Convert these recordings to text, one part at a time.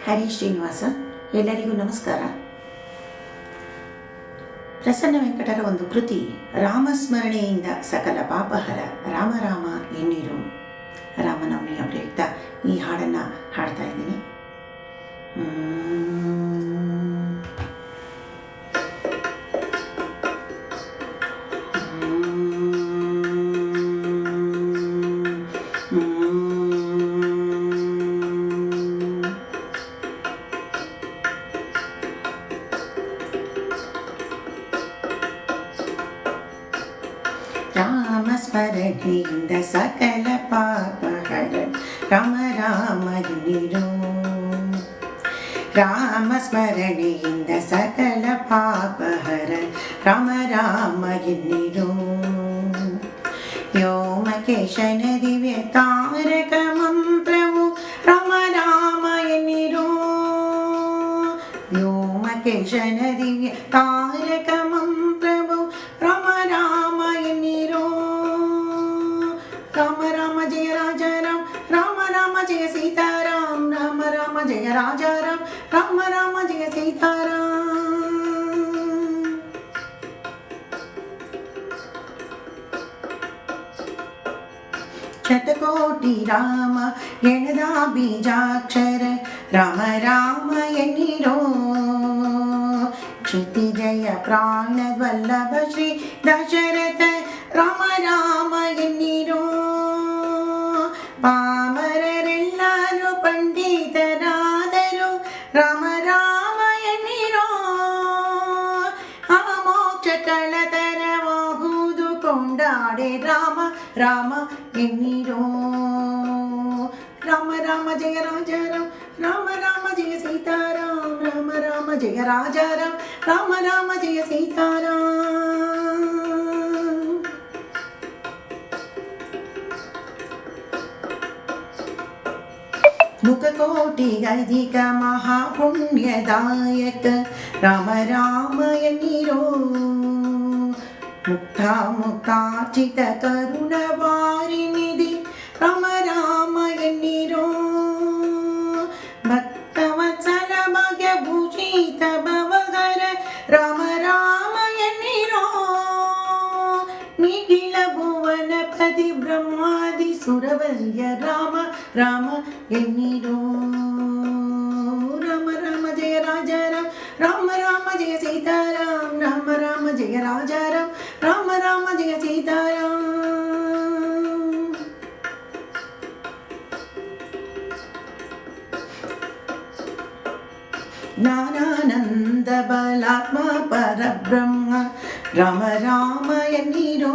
ಹರಿ ಶ್ರೀನಿವಾಸ. ಎಲ್ಲರಿಗೂ ನಮಸ್ಕಾರ. ಪ್ರಸನ್ನ ವೆಂಕಟರ ಒಂದು ಕೃತಿ ರಾಮಸ್ಮರಣೆಯಿಂದ ಸಕಲ ಪಾಪಹರ ರಾಮ ರಾಮ ಎನ್ನಿರು. ರಾಮನವಮಿಯ ಪ್ರಯುಕ್ತ ಈ ಹಾಡನ್ನು ಹಾಡ್ತಾ ಇದ್ದೀನಿ. ರಾಮಸ್ಮರಣೆಯಿಂದ ಸಕಲ ಪಾಪಹರ ರಾಮ ರಾಮ ಎನ್ನಿರು. ರಾಮಸ್ಮರಣೆಯಿಂದ ಸಕಲ ಪಾಪಹರ ರಾಮ ರಾಮ ಎನ್ನಿರು. ವ್ಯೋಮಕೇಶನ ದಿವ್ಯ ತಾರಕ ಮಂತ್ರವು ರಾಮ ರಾಮ ಎನ್ನಿರು. ವ್ಯೋಮಕೇಶನ ದಿವ್ಯ ತಾರಕ ಮಂತ್ರವು ರಾಮ ರಾಮ ಎನ್ನಿರು. ರಾಮ ರಾಮ ಜಯ ರಾಜ ರಾಮ, ರಾಮ ರಾಮ ಜಯ ಸೀತಾರಾಮ, ರಾಮ ರಾಮ ಜಯ ರಾಜ ರಾಮ, ರಾಮ ರಾಮ ಜಯ ಸೀತಾರಾಮ. ಶತಕೋಟಿ ರಾಮ ಎಣದ ಬೀಜಾಕ್ಷರ ರಾಮ ರಾಮ ಎನ್ನಿರೋ. ಕ್ಷಿತಿಜಯ ಪ್ರಾಣವಲ್ಲಭ ಶ್ರೀ ದಶರಥ ರಾಮ ರಾಮ ಎನ್ನಿರೋ. ಪಾಮರರೆಲ್ಲರೂ ಪಂಡಿತರಾದರು ರಾಮ ರಾಮ ಎನ್ನಿರೋ. ಆ ಮೋಕ್ಷ ಕಳತರವಾಗುವುದು ಕೊಂಡಾಡೆ ರಾಮ ರಾಮ ಎನ್ನಿರೋ. ರಾಮ ರಾಮ ಜಯ ರಾಜ ರಾಮ, ರಾಮ ರಾಮ ಜಯ ಸೀತಾರಾಮ, ರಾಮ ರಾಮ ಜಯ ರಾಜ ರಾಮ, ರಾಮ ರಾಮ ಜಯ ಸೀತಾರಾಮ. ಮುಖಕೋಟಿಗಧಿಕ ಮಹಾಪುಣ್ಯದಾಯಕ ರಾಮ ರಾಮ ಎನ್ನಿರೋ. ಮುಕ್ತ ಮುಕ್ತಾಚಿತ ಕರುಣವಾರಿನಿಧಿ ರಾಮ ರಾಮ ಎನ್ನಿರೋ. ಭಕ್ತವತ್ಸಲ ಭಾಗ್ಯಭೂಷಿತ ಭವಹರ ರಾಮ ರಾಮ ಎನ್ನಿರೋ. ನಿಖಿಲ ಭುವನ ಪತಿ ಬ್ರಹ್ಮಾದಿ ಸುರವರ್ಯ ರಾಮ ರಾಮ ಎನ್ನಿರೋ. ರಾಮ ರಾಮ ಜಯ ರಾಜ ರಾಮ, ರಾಮ ರಾಮ ಜಯ ಸೀತಾರಾಮ, ರಾಮ ರಾಮ ಜಯ ರಾಜ ರಾಮ, ರಾಮ ರಾಮ ಜಯ ಸೀತಾರಾಮ. ಜ್ಞಾನಾನಂದ ಬಲಾತ್ಮ ಪರಬ್ರಹ್ಮ ರಾಮ ರಾಮ ಎನ್ನಿರೋ.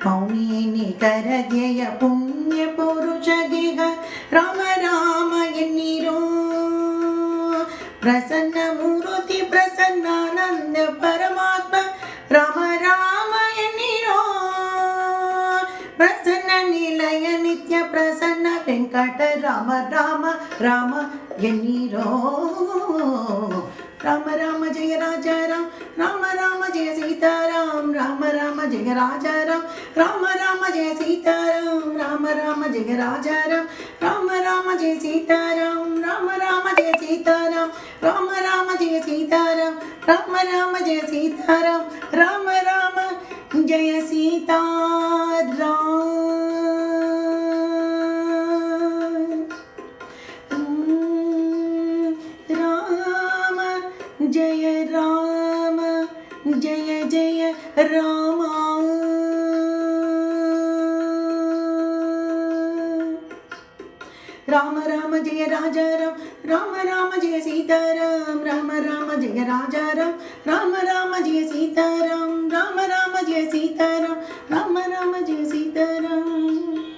ಮೌನಿಕರ ಧ್ಯೇಯ ಪುಣ್ಯ ಪುರುಷ ಗೇಹ ರಾಮ ರಾಮ ಎನ್ನಿರೋ. ಪ್ರಸನ್ನ ಮೂರ್ತಿ ಪ್ರಸನ್ನಾನಂದ ಪರಮಾತ್ಮ ರಾಮ ರಾಮ ಎನ್ನಿರೋ. ಪ್ರಸನ್ನ ನಿಲಯ ನಿತ್ಯ ಪ್ರಸನ್ನ ವೆಂಕಟ ರಾಮ ರಾಮ ರಾಮ ಎನ್ನಿರೋ. ರಾಮ ರಾಮ ಜಯ ರಾಜ ರಾಮ, ರಾಮ ರಾಮ ಜಯ ಸೀತಾರಾಮ, ರಾಮ ರಾಮ ಜಯ ರಾಜ ರಾಮ, ರಾಮ ರಾಮ ಜಯ ಸೀತಾರಾಮ, ರಾಮ ರಾಮ ಜಯ ರಾಜ ರಾಮ, ರಾಮ ರಾಮ ಜಯ ಸೀತಾರಾಮ, ರಾಮ ರಾಮ ಜಯ ಸೀತಾರಾಮ, ರಾಮ ರಾಮ ಜಯ ಸೀತಾರಾಮ, ರಾಮ ರಾಮ ಜಯ ಸೀತಾರಾಮ, ರಾಮ ರಾಮ ಜಯ ಸೀತಾರಾಮ. ಜಯ ರಾಮ ಜಯ ಜಯ ರಾಮ. ರಾಮ ರಾಮ ಜಯ ರಾಜ ರಾಮ, ರಾಮ ರಾಮ ಜಯ ಸೀತಾರಾಮ, ರಾಮ ರಾಮ ಜಯ ರಾಜ ರಾಮ, ರಾಮ ರಾಮ ಜಯ ಸೀತಾರಾಮ, ರಾಮ ರಾಮ ಜಯ ಸೀತಾರಾಮ, ರಾಮ ರಾಮ ಜಯ ಸೀತಾರಾಮ.